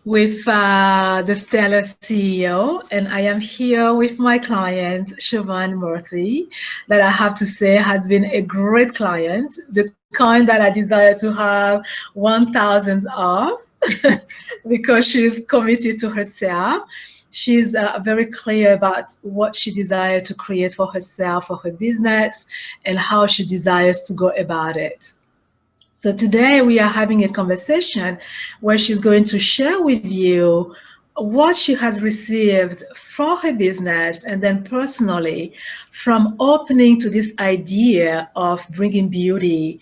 with the Stellar CEO, and I am here with my client, Siobhan Murthy, that I have to say has been a great client, the kind that I desire to have 1,000 of, because she's committed to herself. She's very clear about what she desires to create for herself, for her business, and how she desires to go about it. So today we are having a conversation where she's going to share with you what she has received for her business and then personally from opening to this idea of bringing beauty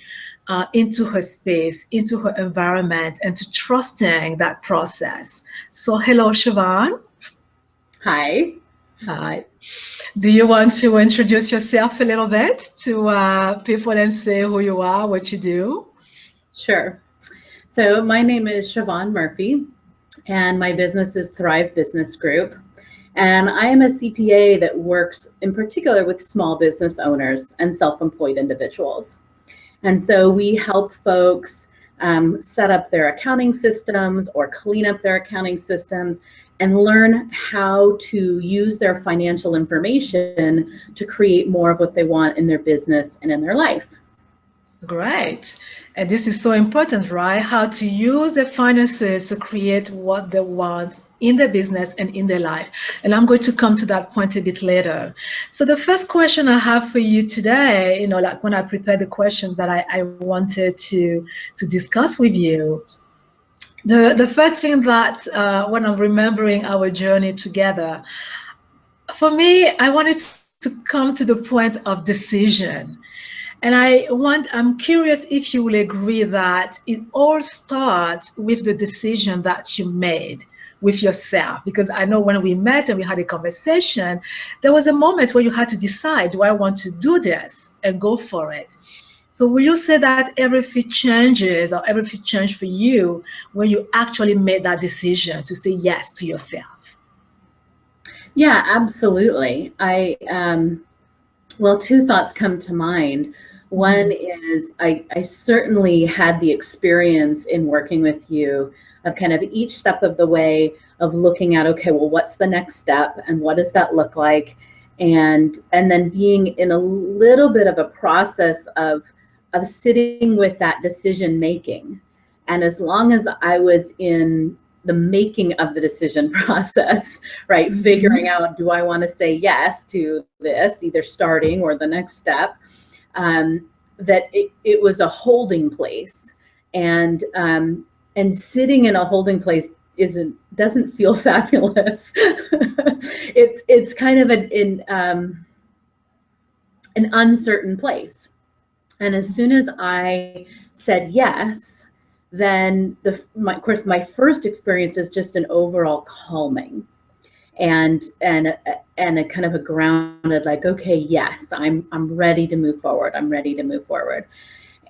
into her space, into her environment, and to trusting that process. So hello, Siobhan. Hi. Hi. Do you want to introduce yourself a little bit to people and say who you are, what you do? Sure. So my name is Siobhan Murphy, and my business is Thrive Business Group. And I am a CPA that works in particular with small business owners and self-employed individuals. And so we help folks set up their accounting systems or clean up their accounting systems and learn how to use their financial information to create more of what they want in their business and in their life. Great. And this is so important, right? How to use the finances to create what they want in their business and in their life. And I'm going to come to that point a bit later. So the first question I have for you today, like when I prepared the questions that I wanted to discuss with you, the first thing that when I'm remembering our journey together, for me, I wanted to come to the point of decision. And I'm curious if you will agree that it all starts with the decision that you made with yourself. Because I know when we met and we had a conversation, there was a moment where you had to decide, do I want to do this and go for it? So will you say that everything changes or everything changed for you when you actually made that decision to say yes to yourself? Yeah, absolutely. Well, two thoughts come to mind. One is I certainly had the experience in working with you of kind of each step of the way of looking at, okay, well, what's the next step and what does that look like? And then being in a little bit of a process of sitting with that decision making. And as long as I was in the making of the decision process, right? Figuring out, do I want to say yes to this, either starting or the next step, that it was a holding place. And sitting in a holding place doesn't feel fabulous. It's kind of an uncertain place. And as soon as I said yes, then of course my first experience is just an overall calming and a kind of a grounded, like, okay, yes, I'm ready to move forward. I'm ready to move forward.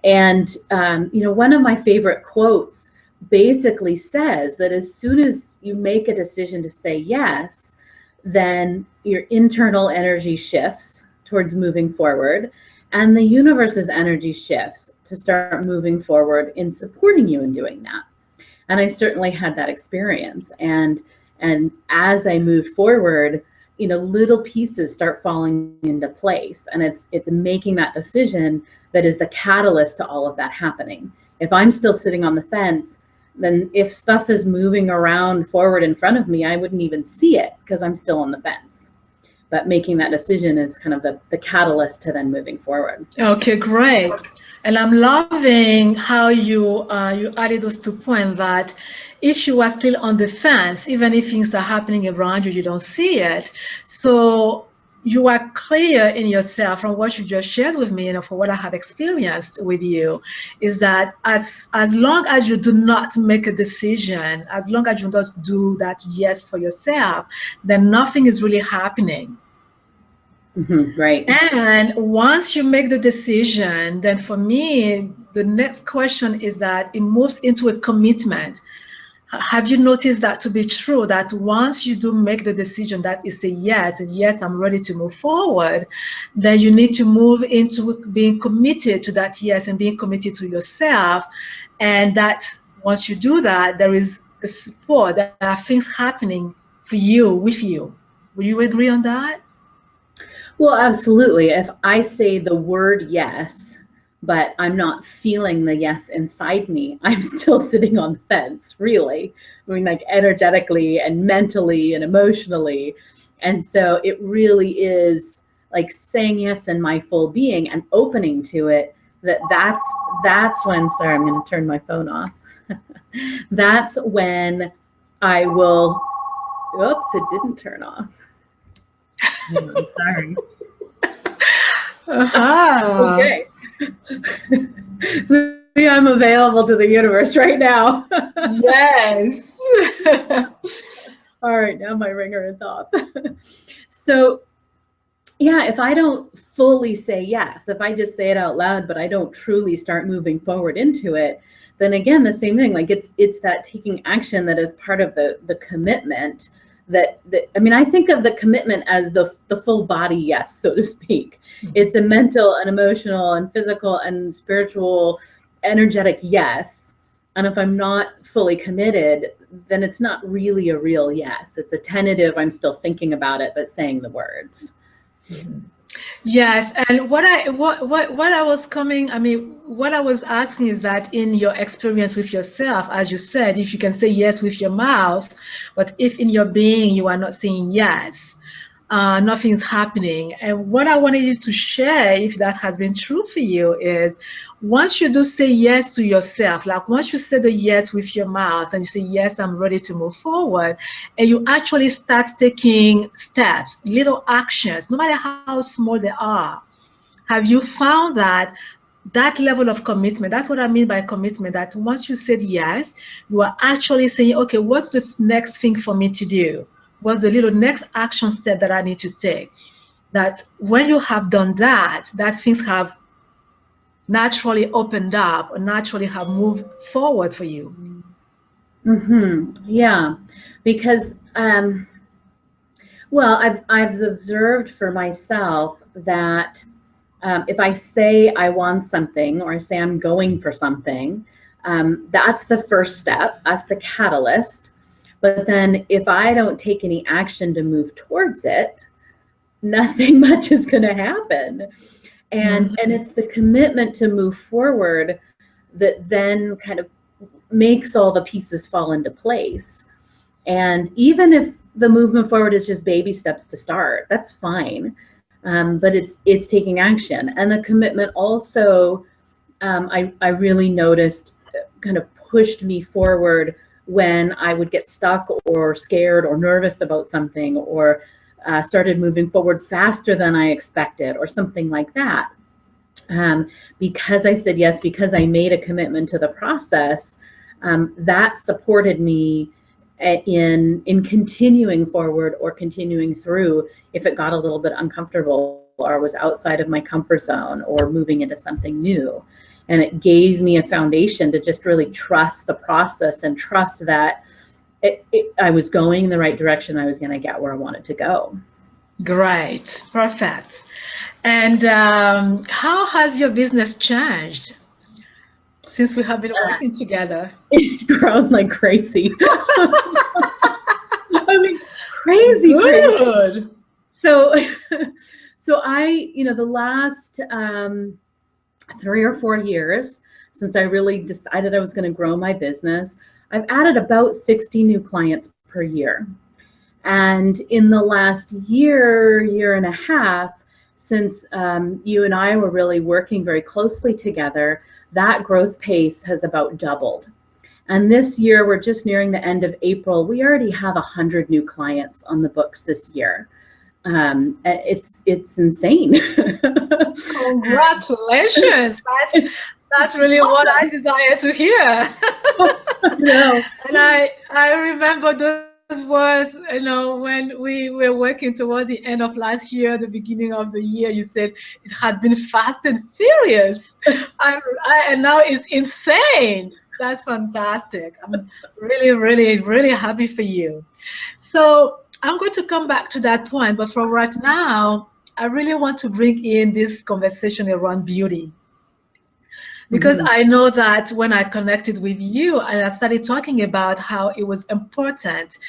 And one of my favorite quotes basically says that as soon as you make a decision to say yes, then your internal energy shifts towards moving forward. And the universe's energy shifts to start moving forward in supporting you in doing that. And I certainly had that experience. And as I move forward, little pieces start falling into place. And it's making that decision that is the catalyst to all of that happening. If I'm still sitting on the fence, then if stuff is moving around forward in front of me, I wouldn't even see it because I'm still on the fence. But making that decision is kind of the catalyst to then moving forward. Okay, great. And I'm loving how you added those 2 points, that if you are still on the fence, even if things are happening around you, you don't see it. So you are clear in yourself from what you just shared with me, for what I have experienced with you, is that as long as you do not make a decision, as long as you don't do that yes for yourself, then nothing is really happening. Right. And once you make the decision, then for me, the next question is that it moves into a commitment. Have you noticed that to be true, that once you do make the decision that is a yes, I'm ready to move forward, then you need to move into being committed to that yes and being committed to yourself. And that once you do that, there is the support. There are things happening for you, with you. Would you agree on that? Well, absolutely. If I say the word yes, but I'm not feeling the yes inside me, I'm still sitting on the fence, really. I mean, like energetically and mentally and emotionally. And so it really is like saying yes in my full being and opening to it. That's when, sorry, I'm going to turn my phone off. That's when I will, oops, it didn't turn off. I'm sorry. Okay. So yeah, I'm available to the universe right now. Yes. All right, now my ringer is off. So yeah, if I don't fully say yes, if I just say it out loud, but I don't truly start moving forward into it, then again, the same thing, like it's that taking action that is part of the commitment that I mean, I think of the commitment as the full body yes, so to speak. It's a mental and emotional and physical and spiritual, energetic yes. And if I'm not fully committed, then it's not really a real yes. It's a tentative, I'm still thinking about it, but saying the words. Yes, and what I was coming, I mean, what I was asking is that in your experience with yourself, as you said, if you can say yes with your mouth, but if in your being you are not saying yes, nothing's happening. And what I wanted you to share, if that has been true for you, is once you do say yes to yourself, like once you say the yes with your mouth and you say, yes, I'm ready to move forward, and you actually start taking steps, little actions, no matter how small they are, have you found that that level of commitment, that's what I mean by commitment, that once you said yes, you are actually saying, okay, what's the next thing for me to do? What's the little next action step that I need to take? That when you have done that, that things have naturally opened up or naturally have moved forward for you. Yeah, because well, I've observed for myself that if I say I want something or I say I'm going for something, that's the first step. That's the catalyst. But then if I don't take any action to move towards it, nothing much is going to happen. And it's the commitment to move forward that then kind of makes all the pieces fall into place. And even if the movement forward is just baby steps to start, that's fine. But it's taking action. And the commitment also, I really noticed kind of pushed me forward when I would get stuck or scared or nervous about something, or started moving forward faster than I expected or something like that. Because I said yes, because I made a commitment to the process, that supported me in continuing forward or continuing through if it got a little bit uncomfortable or was outside of my comfort zone or moving into something new. And it gave me a foundation to just really trust the process and trust that I was going in the right direction. I was going to get where I wanted to go. Great, perfect. And how has your business changed since we have been working together? It's grown like crazy. I mean, crazy. So I, the last 3 or 4 years since I really decided I was going to grow my business, I've added about 60 new clients per year. And in the last year and a half, since you and I were really working very closely together, that growth pace has about doubled. And this year, we're just nearing the end of April. We already have 100 new clients on the books this year. It's insane. Congratulations! That's really awesome. What I desire to hear. No. And I remember those words, when we were working towards the end of last year, the beginning of the year, you said it has been fast and furious. And now it's insane. That's fantastic. I'm really, really, really happy for you. So I'm going to come back to that point, but for right now, I really want to bring in this conversation around beauty. Because I know that when I connected with you and I started talking about how it was important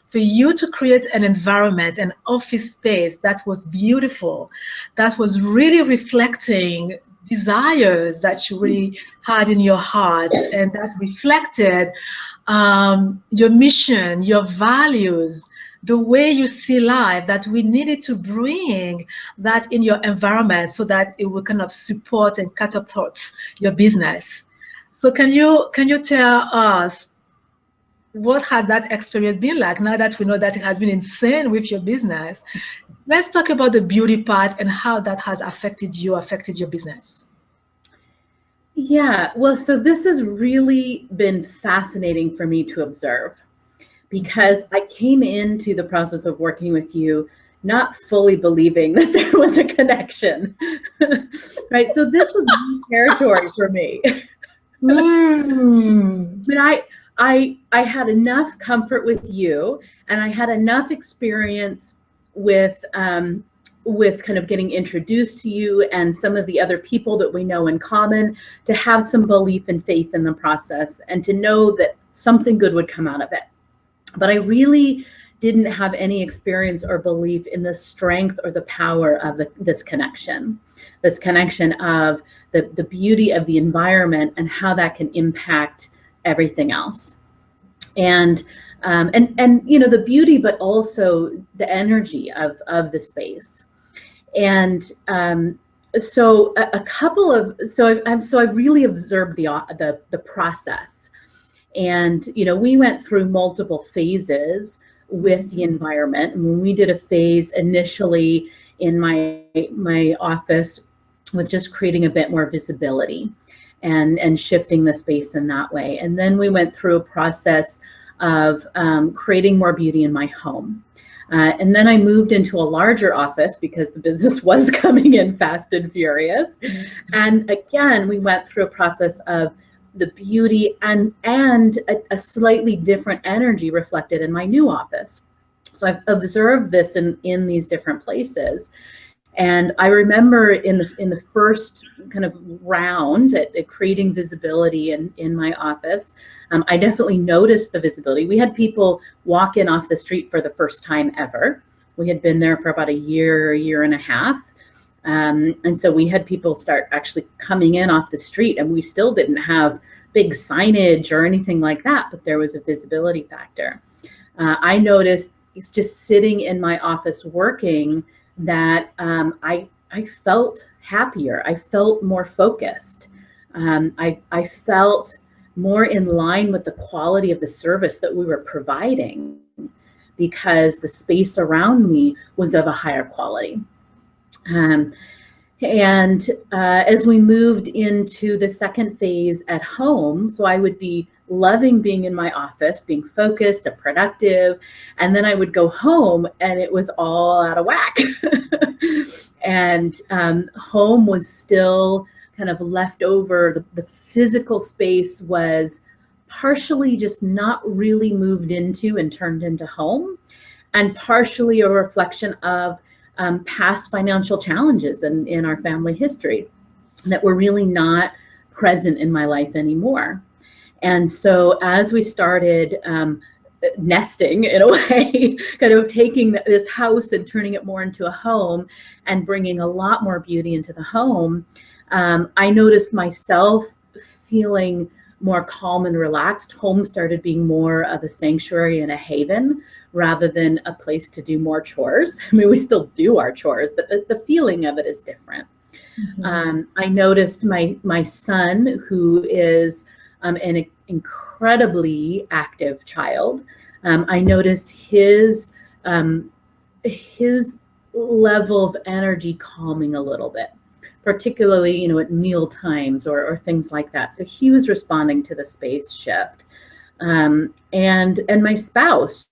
for you to create an environment, an office space that was beautiful, that was really reflecting desires that you really had in your heart, and that reflected your mission, your values, the way you see life, that we needed to bring that in your environment so that it will kind of support and catapult your business. So can you tell us what has that experience been like now that we know that it has been insane with your business? Let's talk about the beauty part and how that has affected you, affected your business. Yeah, well, so this has really been fascinating for me to observe, because I came into the process of working with you not fully believing that there was a connection, right? So this was new territory for me. But I had enough comfort with you, and I had enough experience with kind of getting introduced to you and some of the other people that we know in common, to have some belief and faith in the process and to know that something good would come out of it. But I really didn't have any experience or belief in the strength or the power of this connection of the beauty of the environment and how that can impact everything else. And you know, the beauty, but also the energy of the space. And so I've really observed the process. And you know, we went through multiple phases with the environment. And when we did a phase initially in my office with just creating a bit more visibility and shifting the space in that way. And then we went through a process of creating more beauty in my home. And then I moved into a larger office because the business was coming in fast and furious. And again, we went through a process of the beauty and a slightly different energy reflected in my new office. So I've observed this in these different places. And I remember in the first kind of round at creating visibility in my office, I definitely noticed the visibility. We had people walk in off the street for the first time ever. We had been there for about a year and a half. And so we had people start actually coming in off the street, and we still didn't have big signage or anything like that, but there was a visibility factor. I noticed it's just sitting in my office working that I felt happier. I felt more focused. I felt more in line with the quality of the service that we were providing, because the space around me was of a higher quality. As we moved into the second phase at home, so I would be loving being in my office, being focused and productive, and then I would go home and it was all out of whack. And home was still kind of left over. The physical space was partially just not really moved into and turned into home, and partially a reflection of past financial challenges in our family history that were really not present in my life anymore. And so as we started nesting in a way, kind of taking this house and turning it more into a home and bringing a lot more beauty into the home, I noticed myself feeling more calm and relaxed. Home started being more of a sanctuary and a haven rather than a place to do more chores. I mean, we still do our chores, but the feeling of it is different. Mm-hmm. I noticed my son, who is an incredibly active child. I noticed his level of energy calming a little bit, particularly, you know, at meal times or things like that. So he was responding to the space shift. And my spouse,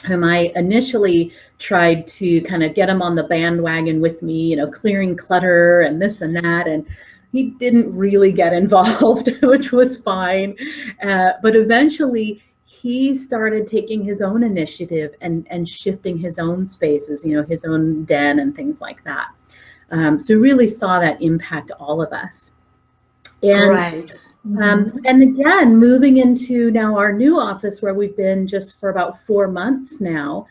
whom I initially tried to kind of get him on the bandwagon with me, you know, clearing clutter and this and that, and he didn't really get involved, which was fine. But eventually he started taking his own initiative and shifting his own spaces, you know, his own den and things like that. So really saw that impact all of us. And Right. Mm-hmm. and again, moving into now our new office where we've been just for about 4 months now.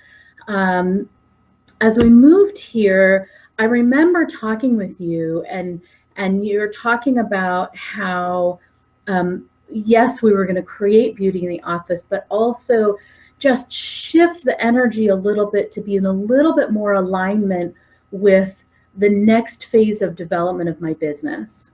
Um, as we moved here, I remember talking with you, and you're talking about how yes, we were going to create beauty in the office, but also just shift the energy a little bit to be in a little bit more alignment with the next phase of development of my business.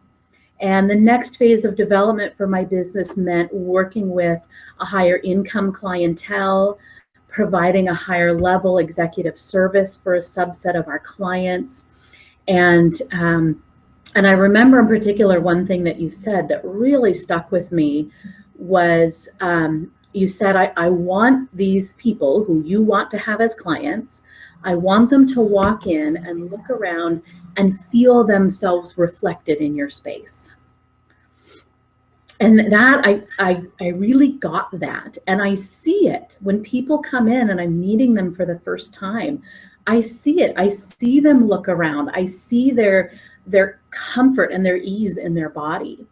And the next phase of development for my business meant working with a higher income clientele, providing a higher level executive service for a subset of our clients. And I remember in particular one thing that you said that really stuck with me was you said, I want these people who you want to have as clients, I want them to walk in and look around and feel themselves reflected in your space. And that I really got that. And I see it when people come in and I'm meeting them for the first time. I see it. I see them look around. I see their comfort and their ease in their body.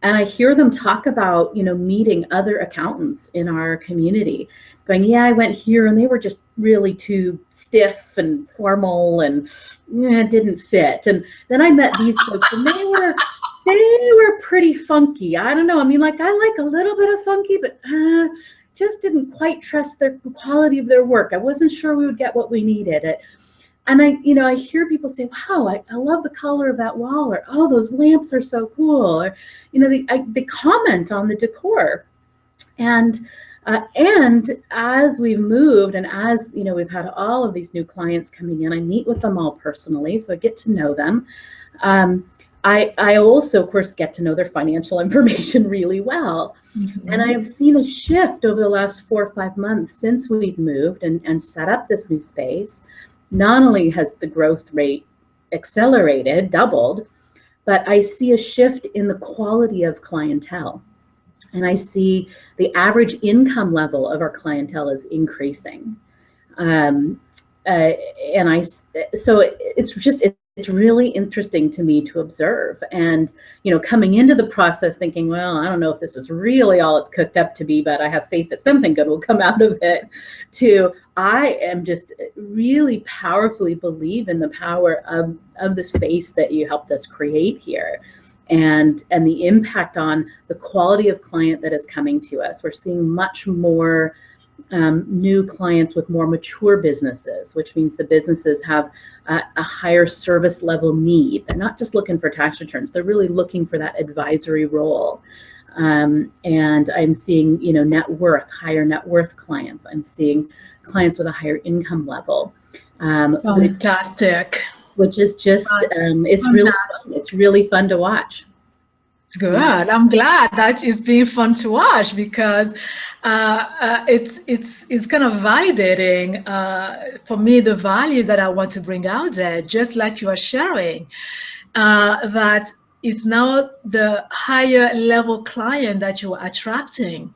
And I hear them talk about, meeting other accountants in our community, going, yeah, I went here and they were just really too stiff and formal and it didn't fit. And then I met these folks and they were pretty funky. I don't know. I mean, like, I like a little bit of funky, but just didn't quite trust the quality of their work. I wasn't sure we would get what we needed. And I hear people say, wow, I love the color of that wall, or, oh, those lamps are so cool. Or, they comment on the decor. And as we've moved and as, we've had all of these new clients coming in, I meet with them all personally, so I get to know them. I also, of course, get to know their financial information really well. Mm-hmm. And I have seen a shift over the last 4 or 5 months since we've moved and set up this new space. Not only has the growth rate accelerated, doubled, but I see a shift in the quality of clientele. And I see the average income level of our clientele is increasing. It's really interesting to me to observe. And, coming into the process thinking, well, I don't know if this is really all it's cooked up to be, but I have faith that something good will come out of it, to I am just really powerfully believe in the power of the space that you helped us create here. And the impact on the quality of client that is coming to us. We're seeing much more new clients with more mature businesses, which means the businesses have a higher service level need. They're not just looking for tax returns, they're really looking for that advisory role. And I'm seeing, higher net worth clients. I'm seeing clients with a higher income level. Fantastic. Which is just, it's really fun to watch. Good. Yeah. I'm glad that it's been fun to watch, because it's kind of validating for me the values that I want to bring out there, just like you are sharing, that it's now the higher level client that you are attracting.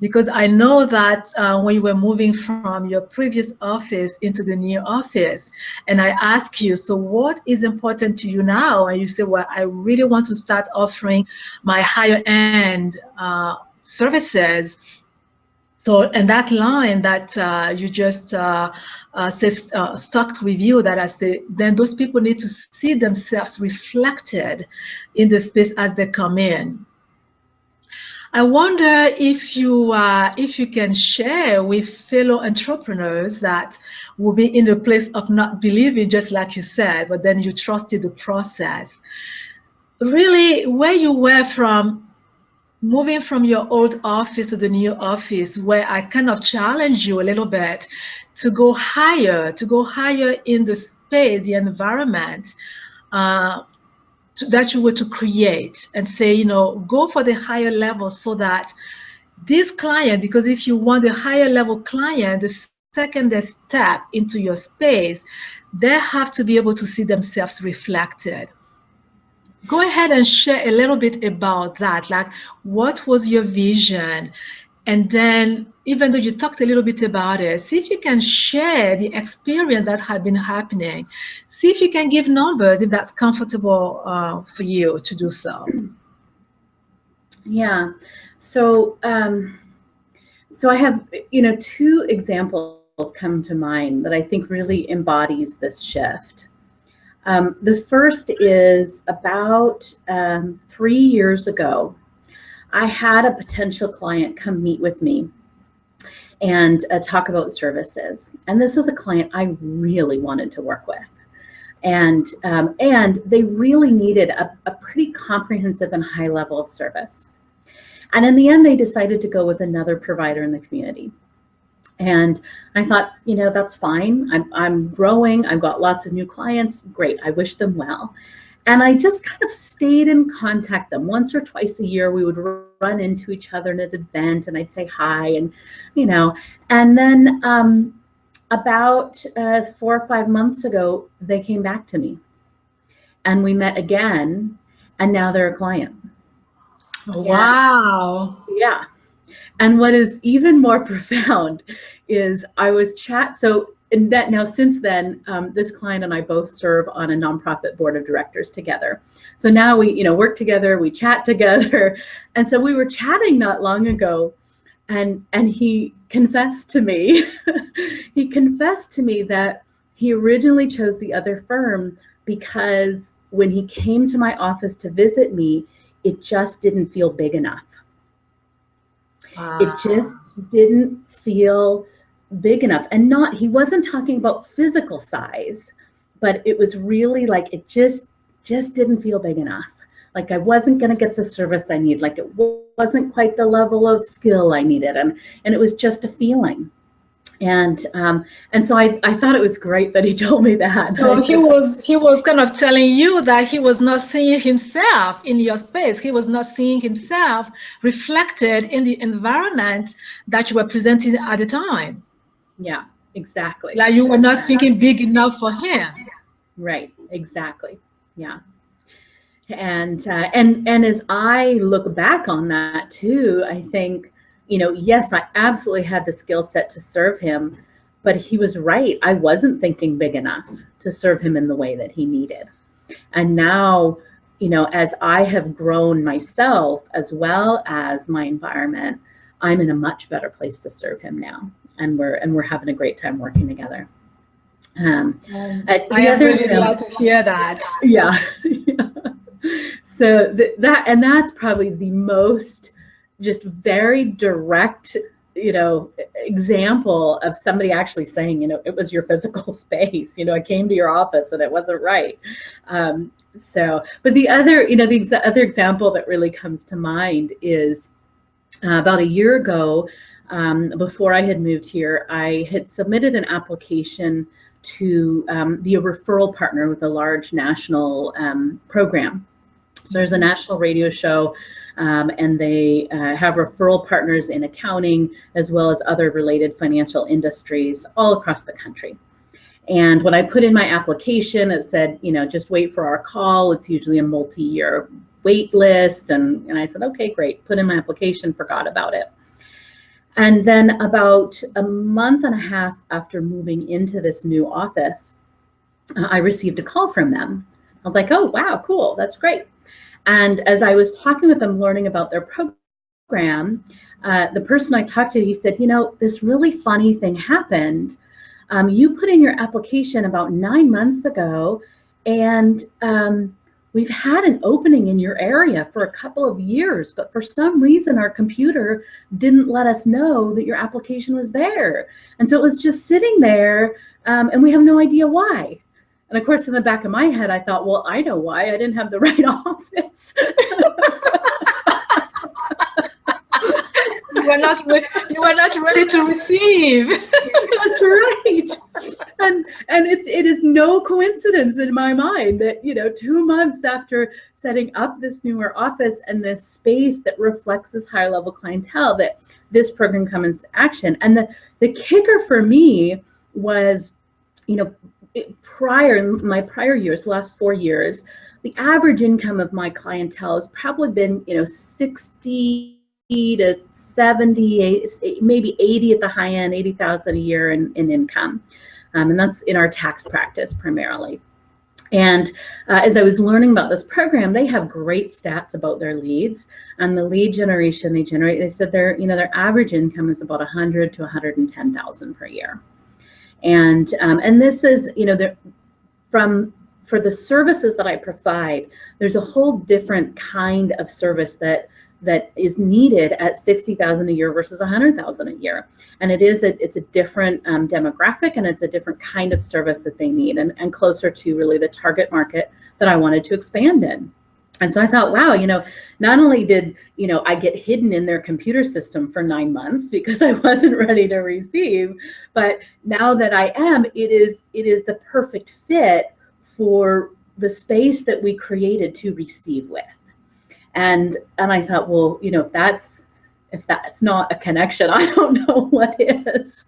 Because I know that when you were moving from your previous office into the new office, and I ask you, so what is important to you now? And you say, well, I really want to start offering my higher end services. So, and that line that you just stuck with you, that I say, then those people need to see themselves reflected in the space as they come in. I wonder if you can share with fellow entrepreneurs that will be in the place of not believing, just like you said, but then you trusted the process. Really, where you were from moving from your old office to the new office, where I kind of challenge you a little bit to go higher in the space, the environment, that you were to create, and say, go for the higher level, so that this client, because if you want a higher level client, the second they step into your space, they have to be able to see themselves reflected. Go ahead and share a little bit about that. Like, what was your vision? And then, even though you talked a little bit about it, see if you can share the experience that had been happening. See if you can give numbers, if that's comfortable for you to do so. Yeah. So, so I have, two examples come to mind that I think really embodies this shift. The first is about 3 years ago. I had a potential client come meet with me and talk about services. And this was a client I really wanted to work with. And they really needed a pretty comprehensive and high level of service. And in the end, they decided to go with another provider in the community. And I thought, that's fine. I'm growing. I've got lots of new clients. Great. I wish them well. And I just kind of stayed in contact them once or twice a year. We would run into each other at an event and I'd say hi and, and then about 4 or 5 months ago, they came back to me and we met again and now they're a client. Wow. Yeah. And what is even more profound is I was so in that now since then, this client and I both serve on a nonprofit board of directors together. So now we, work together, we chat together. And so we were chatting not long ago and he confessed to me, that he originally chose the other firm because when he came to my office to visit me, it just didn't feel big enough. Wow. It just didn't feel big enough. And he wasn't talking about physical size, but it was really like it just didn't feel big enough. Like I wasn't going to get the service I need. Like it wasn't quite the level of skill I needed. And it was just a feeling. And so I thought it was great that he told me that. So he was kind of telling you that he was not seeing himself in your space. He was not seeing himself reflected in the environment that you were presenting at the time. Yeah, exactly. Like you were not thinking big enough for him. Right, exactly. Yeah. And as I look back on that too, I think, yes, I absolutely had the skill set to serve him, but he was right. I wasn't thinking big enough to serve him in the way that he needed. And now, as I have grown myself as well as my environment, I'm in a much better place to serve him now. And we're having a great time working together. I am really glad to hear that. Yeah. So that's probably the most just very direct, example of somebody actually saying, it was your physical space. I came to your office and it wasn't right. But the other, the other example that really comes to mind is about a year ago, before I had moved here, I had submitted an application to be a referral partner with a large national program. So there's a national radio show, and they have referral partners in accounting as well as other related financial industries all across the country. And when I put in my application, it said, just wait for our call. It's usually a multi-year wait list. And I said, okay, great. Put in my application, forgot about it. And then about a month and a half after moving into this new office, I received a call from them. I was like, oh, wow, cool. That's great. And as I was talking with them, learning about their program, the person I talked to, he said, this really funny thing happened. You put in your application about 9 months ago, and we've had an opening in your area for a couple of years, but for some reason, our computer didn't let us know that your application was there. And so it was just sitting there, and we have no idea why. And of course, in the back of my head, I thought, well, I know why. I didn't have the right office. You were not ready to receive. That's right. And it is no coincidence in my mind that 2 months after setting up this newer office and this space that reflects this higher level clientele, that this program comes into action. And the kicker for me was, my prior years, the last 4 years, the average income of my clientele has probably been 60 to 70, maybe 80 at the high end, 80,000 a year in income. And that's in our tax practice primarily. And as I was learning about this program, they have great stats about their leads and the lead generation they generate. They said their average income is about 100 to 110,000 per year. And this is, for the services that I provide, there's a whole different kind of service that is needed at 60,000 a year versus 100,000 a year. And it's a different demographic, and it's a different kind of service that they need, and closer to really the target market that I wanted to expand in. And so I thought, wow, not only did, I get hidden in their computer system for 9 months because I wasn't ready to receive, but now that I am, it is the perfect fit for the space that we created to receive with. And I thought, well, if that's not a connection, I don't know what is.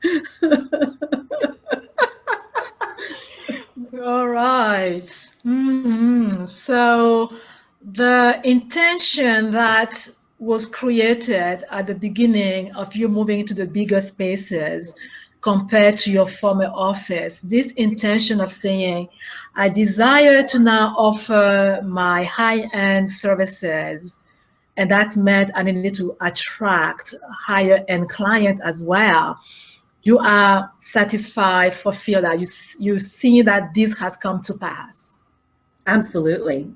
All right. So the intention that was created at the beginning of you moving into the bigger spaces compared to your former office, this intention of saying, I desire to now offer my high-end services, and that meant I needed to attract higher-end clients as well. You are satisfied, fulfilled, that you see that this has come to pass. Absolutely.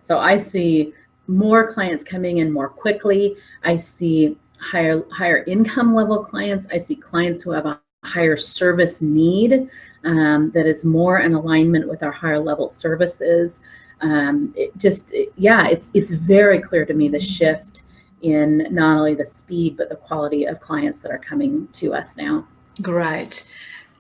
So I see more clients coming in more quickly. I see higher income level clients. I see clients who have a higher service need that is more in alignment with our higher level services. It's very clear to me the shift in not only the speed, but the quality of clients that are coming to us now. Great.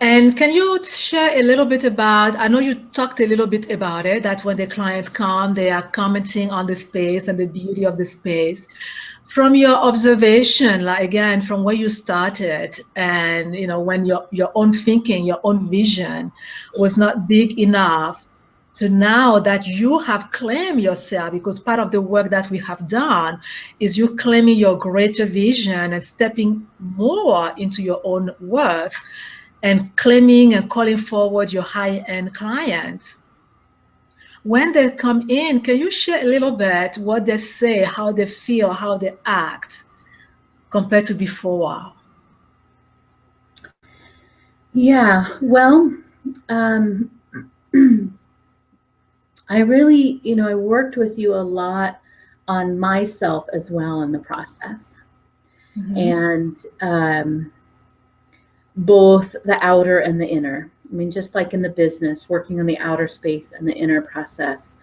And can you share a little bit about, I know you talked a little bit about it, that when the clients come, they are commenting on the space and the beauty of the space. From your observation, like again, from where you started, and when your own thinking, your own vision was not big enough, so now that you have claimed yourself, because part of the work that we have done is you claiming your greater vision and stepping more into your own worth and claiming and calling forward your high-end clients. When they come in, can you share a little bit what they say, how they feel, how they act compared to before? Yeah, well, I really, I worked with you a lot on myself as well in the process. And both the outer and the inner. I mean, just like in the business, working on the outer space and the inner process.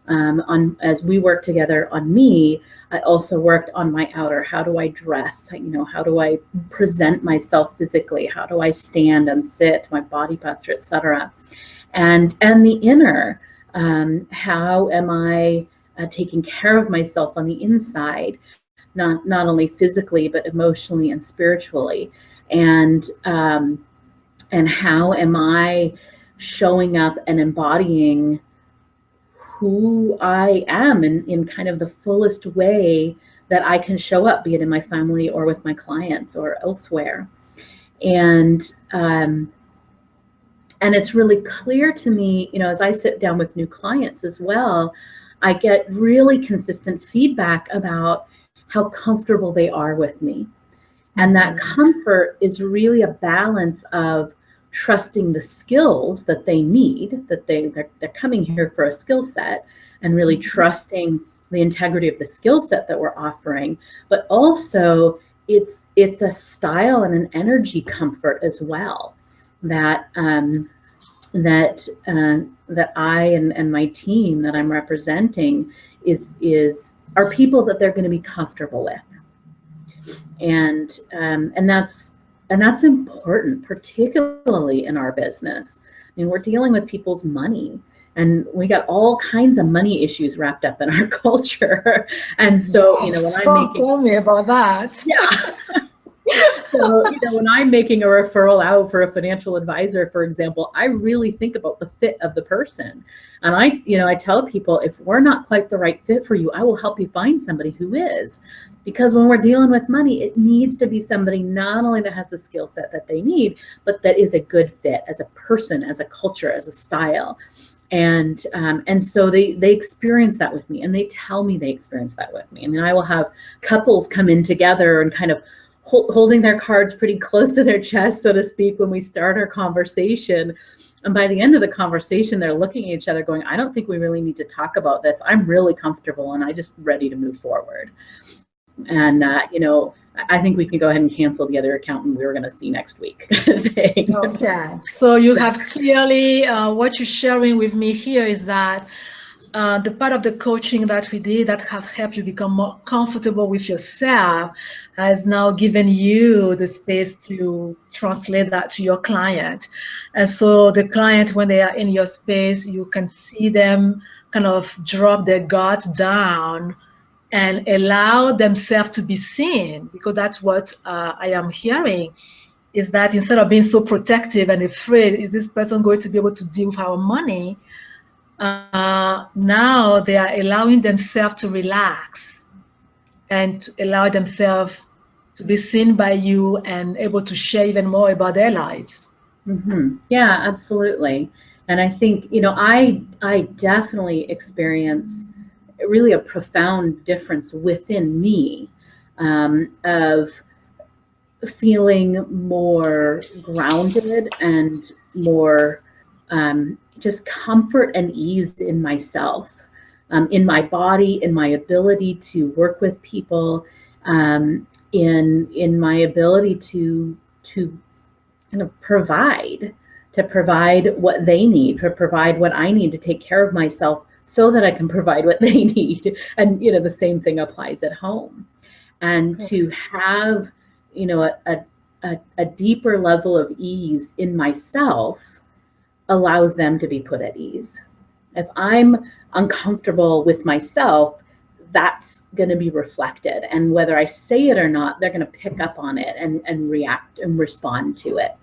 As we worked together on me, I also worked on my outer. How do I dress? How do I present myself physically? How do I stand and sit, my body posture, etc. And the inner, how am I taking care of myself on the inside, not only physically, but emotionally and spiritually. And how am I showing up and embodying who I am in kind of the fullest way that I can show up, be it in my family or with my clients or elsewhere. And it's really clear to me, as I sit down with new clients as well, I get really consistent feedback about how comfortable they are with me. And that comfort is really a balance of trusting the skills that they need, that they're coming here for a skill set, and really trusting the integrity of the skill set that we're offering. But also it's a style and an energy comfort as well that that I and my team that I'm representing are people that they're going to be comfortable with. And that's important, particularly in our business. I mean, we're dealing with people's money, and we got all kinds of money issues wrapped up in our culture. And so, tell me about that. Yeah. So, when I'm making a referral out for a financial advisor, for example, I really think about the fit of the person. And I tell people, if we're not quite the right fit for you, I will help you find somebody who is. Because when we're dealing with money, it needs to be somebody not only that has the skill set that they need, but that is a good fit as a person, as a culture, as a style. And so they experience that with me, and they tell me they experience that with me. I mean, I will have couples come in together and kind of holding their cards pretty close to their chest, so to speak, when we start our conversation. And by the end of the conversation, they're looking at each other going, I don't think we really need to talk about this. I'm really comfortable and I just ready to move forward. And, I think we can go ahead and cancel the other accountant we were going to see next week. Thing. Okay. So you have clearly, what you're sharing with me here is that the part of the coaching that we did that have helped you become more comfortable with yourself has now given you the space to translate that to your client. And so the client, when they are in your space, you can see them kind of drop their guards down and allow themselves to be seen, because that's what I am hearing, is that instead of being so protective and afraid, is this person going to be able to deal with our money? Now they are allowing themselves to relax and to allow themselves to be seen by you and able to share even more about their lives. Mm-hmm. Yeah, absolutely. And I think, I definitely experience really a profound difference within me, of feeling more grounded and more just comfort and ease in myself, in my body, in my ability to work with people, in my ability to kind of provide what they need, to provide what I need to take care of myself so that I can provide what they need. And, the same thing applies at home. And to have, a deeper level of ease in myself allows them to be put at ease. If I'm uncomfortable with myself, that's going to be reflected. And whether I say it or not, they're going to pick up on it and react and respond to it.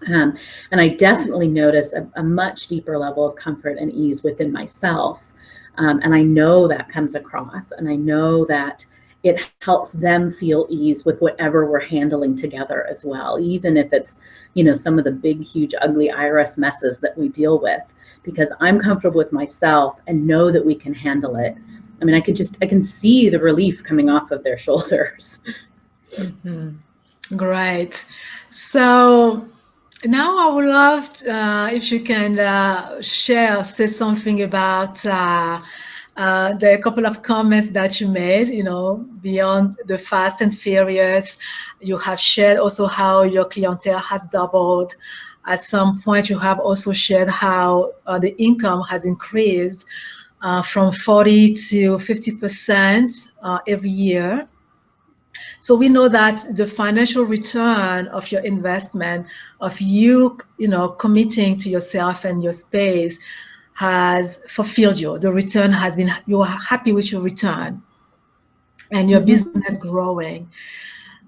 And I definitely notice a much deeper level of comfort and ease within myself. And I know that comes across, and I know that it helps them feel ease with whatever we're handling together as well, even if it's, some of the big, huge, ugly IRS messes that we deal with, because I'm comfortable with myself and know that we can handle it. I mean, I can see the relief coming off of their shoulders. Mm-hmm. Great. So now I would love if you can say something about the couple of comments that you made, beyond the fast and furious. You have shared also how your clientele has doubled. At some point, you have also shared how the income has increased from 40 to 50% every year. So we know that the financial return of your investment, of you, committing to yourself and your space, has fulfilled you. The return has been, you are happy with your return and your business growing.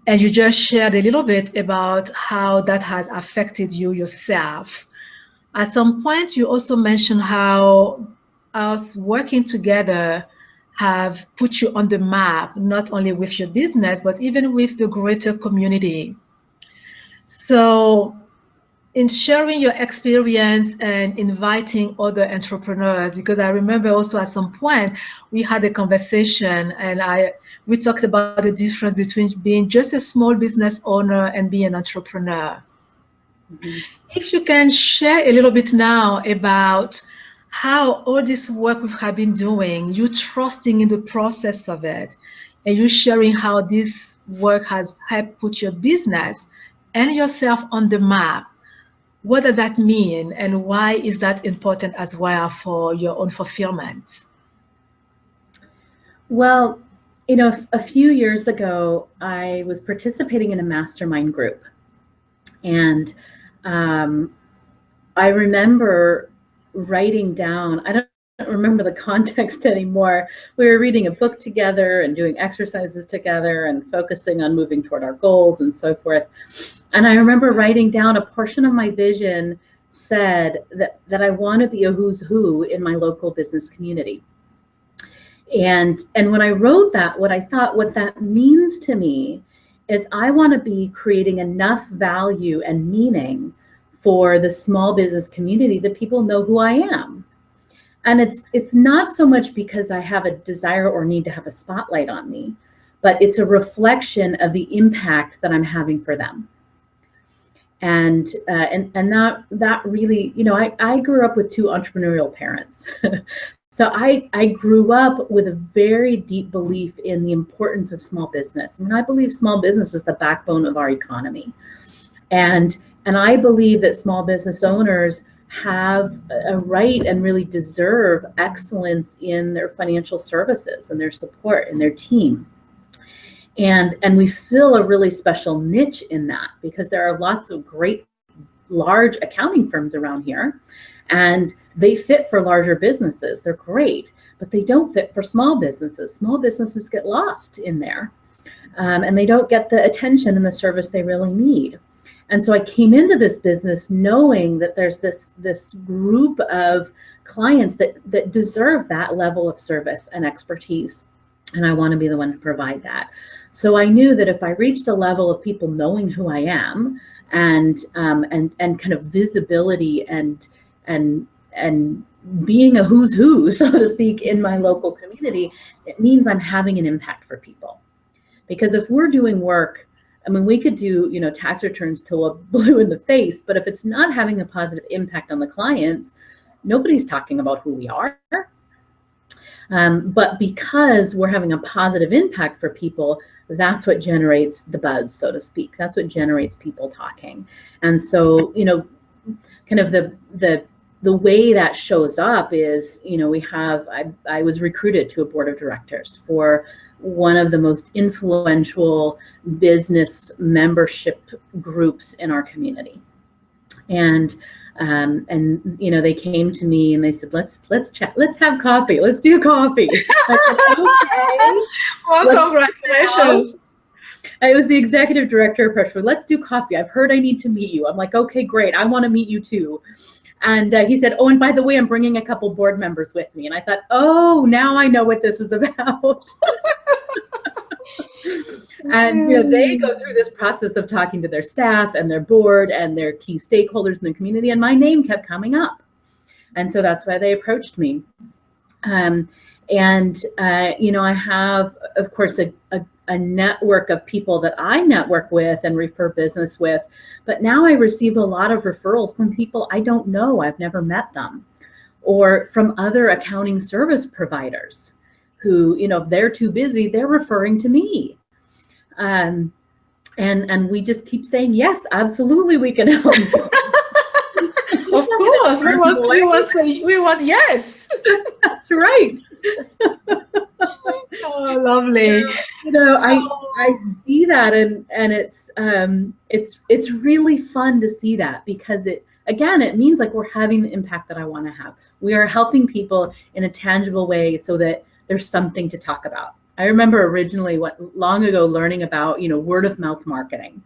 And you just shared a little bit about how that has affected you yourself. At some point, you also mentioned how us working together have put you on the map, not only with your business, but even with the greater community. So in sharing your experience and inviting other entrepreneurs, because I remember also at some point we had a conversation and we talked about the difference between being just a small business owner and being an entrepreneur. Mm-hmm. If you can share a little bit now about how all this work we have been doing, you trusting in the process of it, and you sharing how this work has helped put your business and yourself on the map. What does that mean, and why is that important as well for your own fulfillment? Well, a few years ago, I was participating in a mastermind group. And I remember writing down, I don't remember the context anymore. We were reading a book together and doing exercises together and focusing on moving toward our goals and so forth. And I remember writing down a portion of my vision said that I want to be a who's who in my local business community. And when I wrote that, what I thought what that means to me is I want to be creating enough value and meaning for the small business community that people know who I am. And it's not so much because I have a desire or need to have a spotlight on me, but it's a reflection of the impact that I'm having for them. And that really, you know, I grew up with two entrepreneurial parents. So I grew up with a very deep belief in the importance of small business. And I believe small business is the backbone of our economy. And I believe that small business owners have a right and really deserve excellence in their financial services and their support and their team. And we fill a really special niche in that, because there are lots of great large accounting firms around here, and they fit for larger businesses. They're great, but they don't fit for small businesses. Small businesses get lost in there, and they don't get the attention and the service they really need. And so I came into this business knowing that there's this group of clients that deserve that level of service and expertise, and I want to be the one to provide that. So I knew that if I reached a level of people knowing who I am, and kind of visibility and being a who's who, so to speak, in my local community, it means I'm having an impact for people. Because if we're doing work, I mean, we could do, you know, tax returns till we're blue in the face, but if it's not having a positive impact on the clients, nobody's talking about who we are. But because we're having a positive impact for people, that's what generates the buzz, so to speak. That's what generates people talking. And so, you know, kind of the way that shows up is, you know, I was recruited to a board of directors for one of the most influential business membership groups in our community. And you know, they came to me and they said, let's chat, let's have coffee, let's do coffee. I said, okay. Well, congratulations. I was the executive director of Pressure. Let's do coffee. I've heard I need to meet you. I'm like, okay, great. I want to meet you too. And he said, oh, and by the way, I'm bringing a couple board members with me. And I thought, oh, now I know what this is about. And you know, they go through this process of talking to their staff and their board and their key stakeholders in the community, and my name kept coming up. And so that's why they approached me. You know, I have, of course, a network of people that I network with and refer business with, but now I receive a lot of referrals from people I don't know, I've never met them, or from other accounting service providers who, you know, if they're too busy, they're referring to me. And we just keep saying, yes, absolutely, we can help you. Of course, we want yes. That's right. Oh, lovely. You know, I see that, and it's really fun to see that, because it means like we're having the impact that I want to have. We are helping people in a tangible way so that there's something to talk about. I remember originally long ago learning about, you know, word of mouth marketing.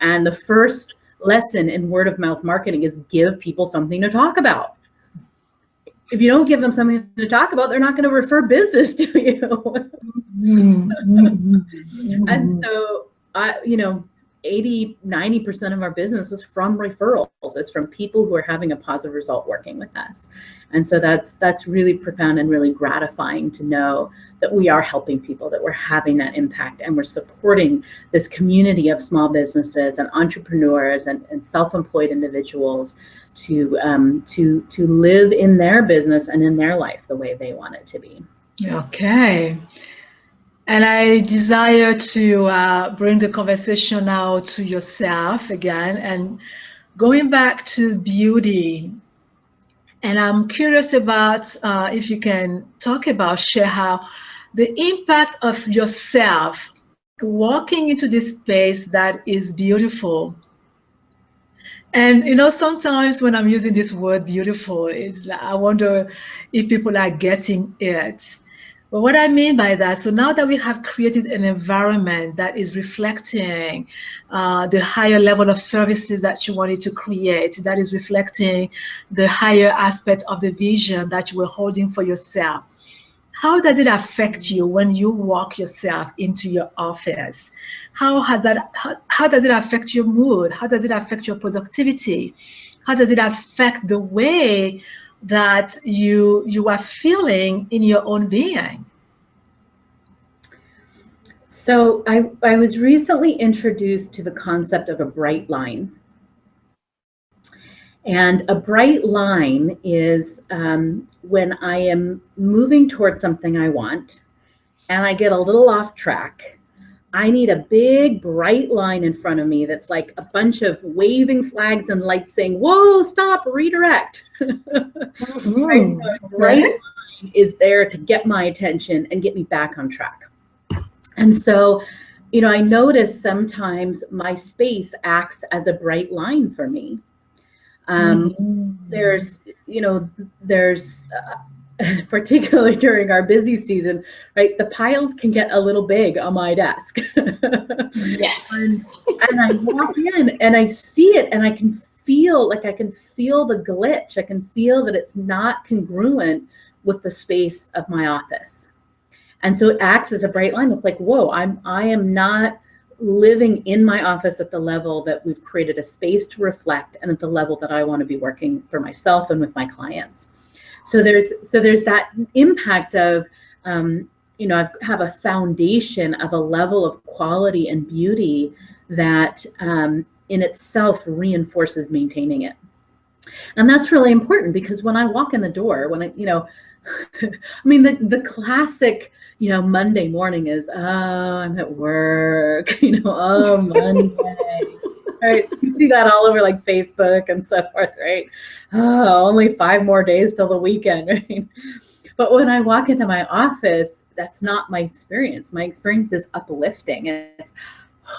And the first lesson in word of mouth marketing is give people something to talk about. If you don't give them something to talk about, they're not going to refer business to you. And so, you know, 80-90% of our business is from referrals. It's from people who are having a positive result working with us. And so that's really profound and really gratifying to know that we are helping people, that we're having that impact, and we're supporting this community of small businesses and entrepreneurs and self-employed individuals to live in their business and in their life the way they want it to be. Okay. And I desire to bring the conversation now to yourself again, and going back to beauty. And I'm curious about if you can share how the impact of yourself walking into this space that is beautiful. And you know, sometimes when I'm using this word beautiful, I wonder if people are getting it. But what I mean by that, so now that we have created an environment that is reflecting the higher level of services that you wanted to create, that is reflecting the higher aspect of the vision that you were holding for yourself, how does it affect you when you walk yourself into your office? How does it affect your mood? How does it affect your productivity? How does it affect the way that you are feeling in your own being? So I was recently introduced to the concept of a bright line. And a bright line is when I am moving towards something I want and I get a little off track. I need a big bright line in front of me that's like a bunch of waving flags and lights saying, whoa, stop, redirect. Right? So a bright line is there to get my attention and get me back on track. And so, I notice sometimes my space acts as a bright line for me. There's particularly during our busy season, right? The piles can get a little big on my desk. Yes. And I walk in and I see it and I can feel the glitch. I can feel that it's not congruent with the space of my office. And so it acts as a bright line. It's like, whoa, I am not living in my office at the level that we've created a space to reflect and at the level that I want to be working for myself and with my clients. So there's that impact of, I have a foundation of a level of quality and beauty that in itself reinforces maintaining it. And that's really important because when I walk in the door, the classic, Monday morning is, oh, I'm at work, oh, Monday, right? You see that all over like Facebook and so forth, right? Oh, only 5 more days till the weekend, right? But when I walk into my office, that's not my experience. My experience is uplifting. And it's,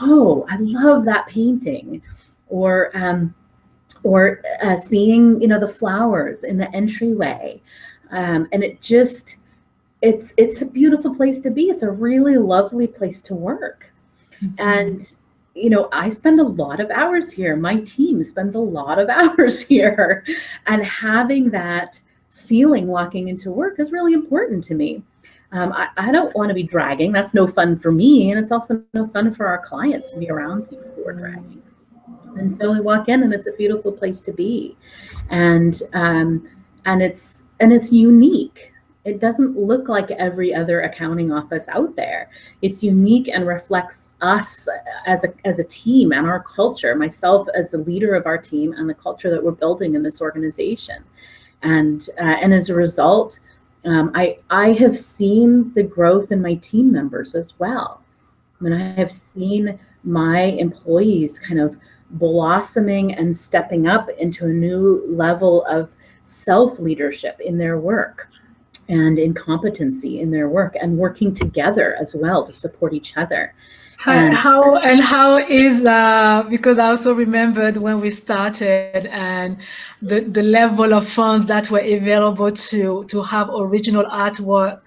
oh, I love that painting. Or seeing, the flowers in the entryway. And it's a beautiful place to be. It's a really lovely place to work. Mm-hmm. And, I spend a lot of hours here. My team spends a lot of hours here. And having that feeling walking into work is really important to me. I don't want to be dragging. That's no fun for me. And it's also no fun for our clients to be around people who are dragging. And so we walk in and it's a beautiful place to be. And it's unique. It doesn't look like every other accounting office out there. It's unique and reflects us as a team and our culture, myself as the leader of our team and the culture that we're building in this organization. And as a result, I have seen the growth in my team members as well. I mean, I have seen my employees kind of blossoming and stepping up into a new level of self-leadership in their work and in competency in their work and working together as well to support each other. How is because I also remembered when we started and the level of funds that were available to have original artwork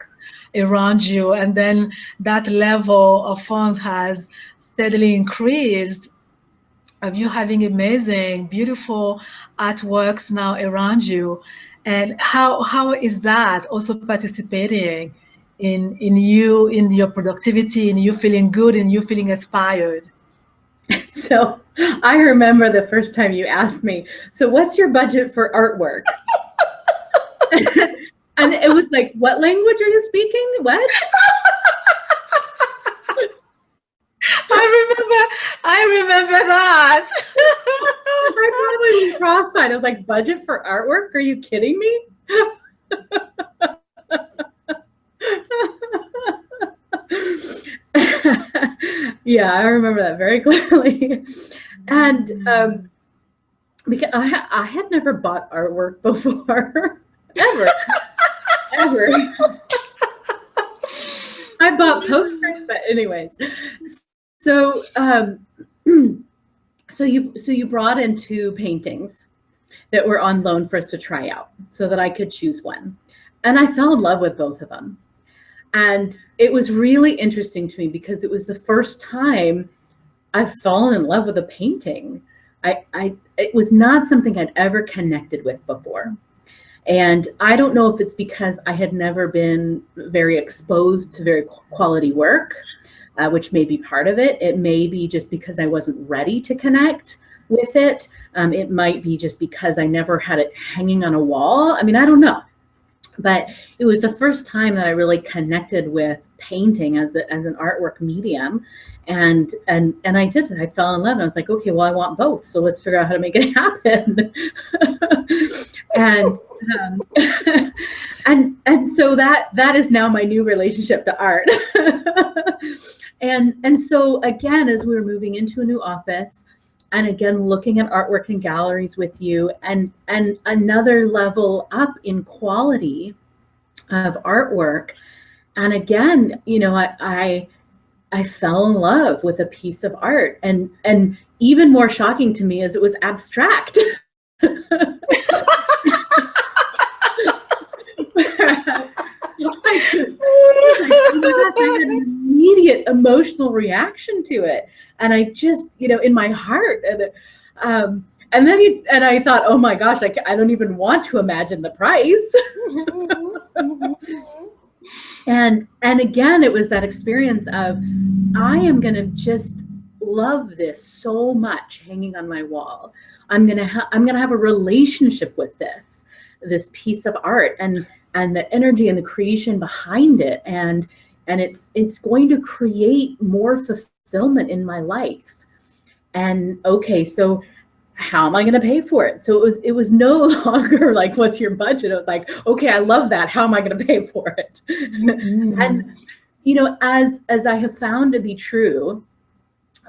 around you, and then that level of funds has steadily increased of you having amazing, beautiful artworks now around you. And how is that also participating in your productivity, in you feeling good, and you feeling inspired? So I remember the first time you asked me, so what's your budget for artwork? And it was like, what language are you speaking? What? I remember that. I probably was cross-eyed. I was like, budget for artwork? Are you kidding me? Yeah, I remember that very clearly. And because I had never bought artwork before, ever. I bought posters, but anyways. So so you brought in 2 paintings that were on loan for us to try out so that I could choose one. And I fell in love with both of them. And it was really interesting to me because it was the first time I've fallen in love with a painting. It was not something I'd ever connected with before. And I don't know if it's because I had never been very exposed to very quality work, which may be part of it. It may be just because I wasn't ready to connect. with it. It might be just because I never had it hanging on a wall. I mean, I don't know. But it was the first time that I really connected with painting as an artwork medium. And I did it. I fell in love. And I was like, okay, well, I want both. So let's figure out how to make it happen. and and so that is now my new relationship to art. and so again, as we were moving into a new office, and again, looking at artwork in galleries with you, and another level up in quality of artwork. And again, you know, I fell in love with a piece of art, and even more shocking to me is it was abstract. I had an immediate emotional reaction to it, and I just, you know, in my heart, and then I thought, oh my gosh, I don't even want to imagine the price. and again, it was that experience of, I am going to just love this so much hanging on my wall. I'm going to have a relationship with this piece of art, and the energy and the creation behind it, and it's going to create more fulfillment in my life. And okay, so how am I going to pay for it? So it was no longer like, what's your budget? It was like, okay, I love that. How am I going to pay for it? Mm-hmm. And you know, as I have found to be true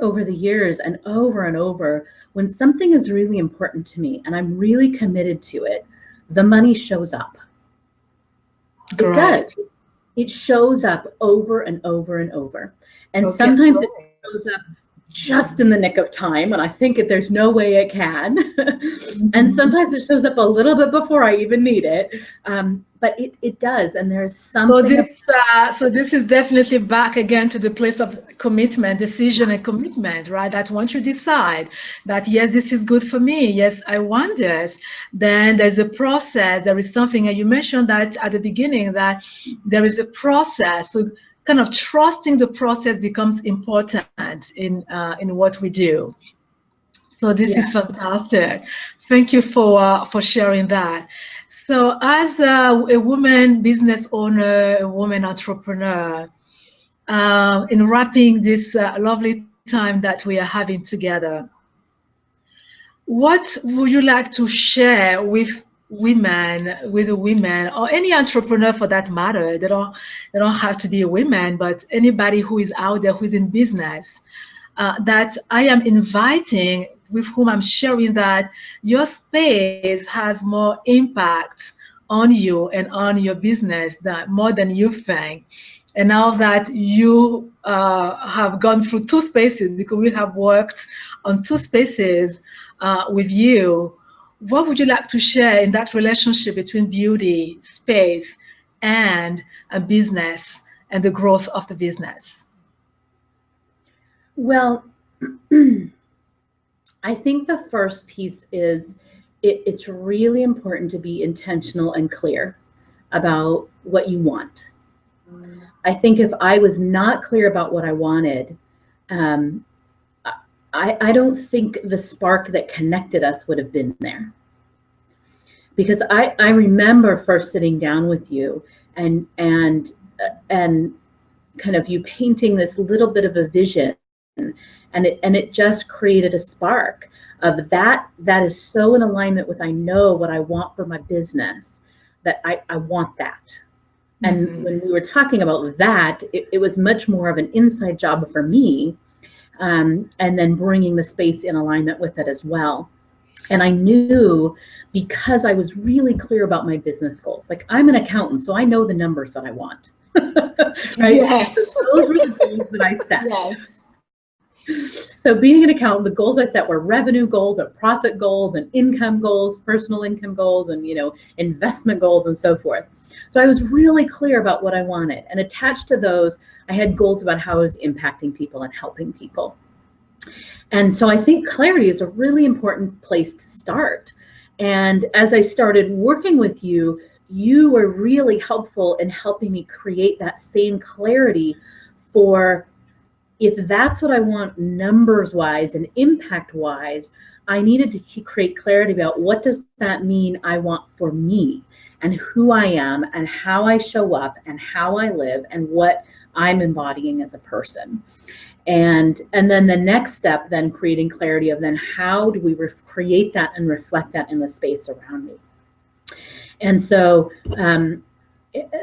over the years and over, when something is really important to me and I'm really committed to it, the money shows up. It does. It shows up over and over and over. And sometimes it shows up just in the nick of time, and I think there's no way it can. And sometimes it shows up a little bit before I even need it. But it does, and there's something. So this is definitely back again to the place of commitment, decision and commitment, right? That once you decide that, yes, this is good for me, yes, I want this, then there's a process, there is something, and you mentioned that at the beginning, that there is a process. So kind of trusting the process becomes important in what we do. So this is fantastic. Thank you for sharing that. So as a woman business owner, a woman entrepreneur, in wrapping this lovely time that we are having together, what would you like to share with the women, or any entrepreneur for that matter? They don't have to be a woman, but anybody who is out there who is in business, that I am inviting, with whom I'm sharing that your space has more impact on you and on your business more than you think. And now that you have gone through 2 spaces, because we have worked on 2 spaces with you, what would you like to share in that relationship between beauty, space, and a business, and the growth of the business? Well, I think the first piece is it's really important to be intentional and clear about what you want. I think if I was not clear about what I wanted, I don't think the spark that connected us would have been there. Because I remember first sitting down with you and kind of you painting this little bit of a vision, and it just created a spark of that is so in alignment with, I know what I want for my business, that I want that. And when we were talking about that, it was much more of an inside job for me, and then bringing the space in alignment with it as well. And I knew, because I was really clear about my business goals. Like, I'm an accountant, so I know the numbers that I want. Right? Yes. So those were the goals that I set. Yes. So being an accountant, the goals I set were revenue goals, or profit goals, and income goals, personal income goals, and investment goals, and so forth. So I was really clear about what I wanted, and attached to those, I had goals about how I was impacting people and helping people. And so I think clarity is a really important place to start. And as I started working with you, you were really helpful in helping me create that same clarity for, if that's what I want numbers wise and impact wise, I needed to create clarity about what does that mean I want for me, and who I am, and how I show up, and how I live, and what I'm embodying as a person. And then the next step, then creating clarity of then how do we create that and reflect that in the space around me. And so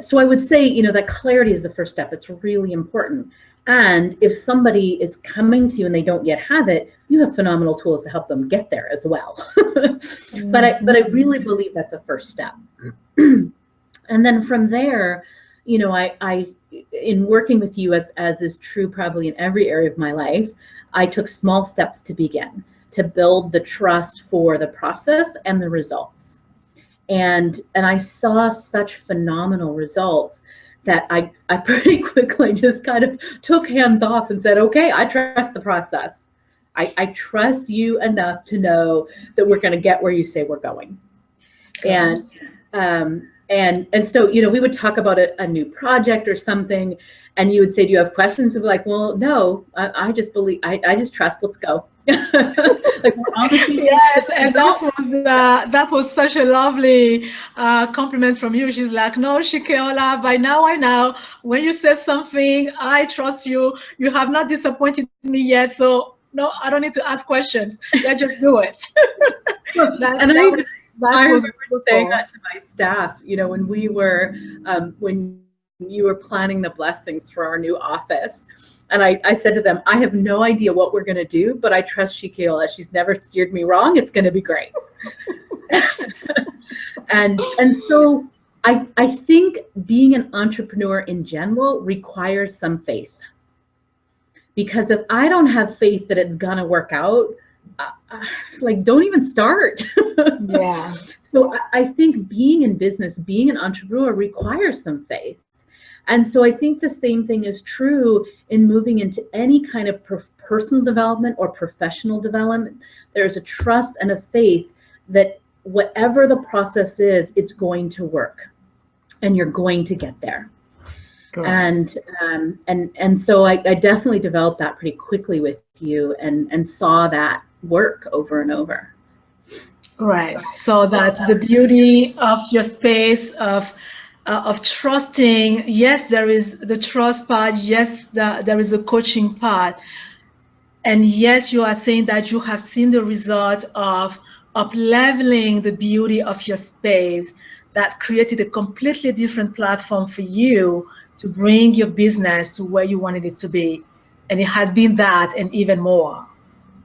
so I would say, you know, that clarity is the first step. It's really important. And if somebody is coming to you and they don't yet have it, you have phenomenal tools to help them get there as well. But I really believe that's a first step. And then from there, you know, I in working with you, as is true probably in every area of my life, I took small steps to begin to build the trust for the process and the results. And I saw such phenomenal results that I pretty quickly just kind of took hands off and said, okay, I trust the process. I trust you enough to know that we're going to get where you say we're going. And so, you know, we would talk about a new project or something, and you would say, do you have questions? And be like, well, no, I just believe, I just trust, let's go. Like, honestly, yes, and that was such a lovely compliment from you. She's like, no, Shikeola, by now I know when you said something, I trust you. You have not disappointed me yet, so no, I don't need to ask questions. Let's just do it. I remember saying that to my staff, you know, when we were, when you were planning the blessings for our new office. And I said to them, I have no idea what we're going to do, but I trust Shikeola. She's never steered me wrong. It's going to be great. and so I think being an entrepreneur in general requires some faith. Because if I don't have faith that it's going to work out, like, don't even start. Yeah. So I think being in business, being an entrepreneur requires some faith. And so I think the same thing is true in moving into any kind of personal development or professional development. There's a trust and a faith that whatever the process is, it's going to work and you're going to get there. Cool. And so I definitely developed that pretty quickly with you and saw that work over and over. Right. So that's the beauty of your space of trusting. Yes, there is the trust part. Yes, there is a coaching part. And yes, you are saying that you have seen the result of up-leveling the beauty of your space that created a completely different platform for you to bring your business to where you wanted it to be. And it has been that and even more.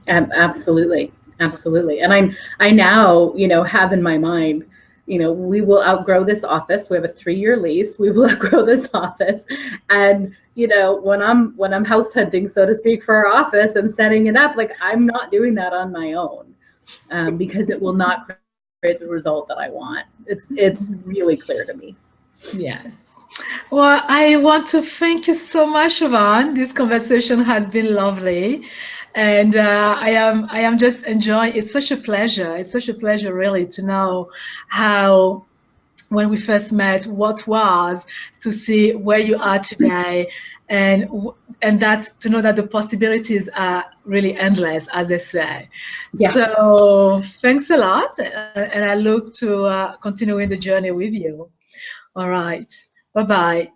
Absolutely. Absolutely. And I now, you know, have in my mind, you know, we will outgrow this office. We have a 3-year lease. We will outgrow this office. And, you know, when I'm house hunting, so to speak, for our office and setting it up, like, I'm not doing that on my own because it will not create the result that I want. It's really clear to me. Yes. Well, I want to thank you so much, Siobhan. This conversation has been lovely. And I am just enjoying. It's such a pleasure. It's such a pleasure, really, to know how, when we first met, what was, to see where you are today, and that to know that the possibilities are really endless, as they say. Yeah. So thanks a lot, and I look to continuing the journey with you. All right. Bye-bye.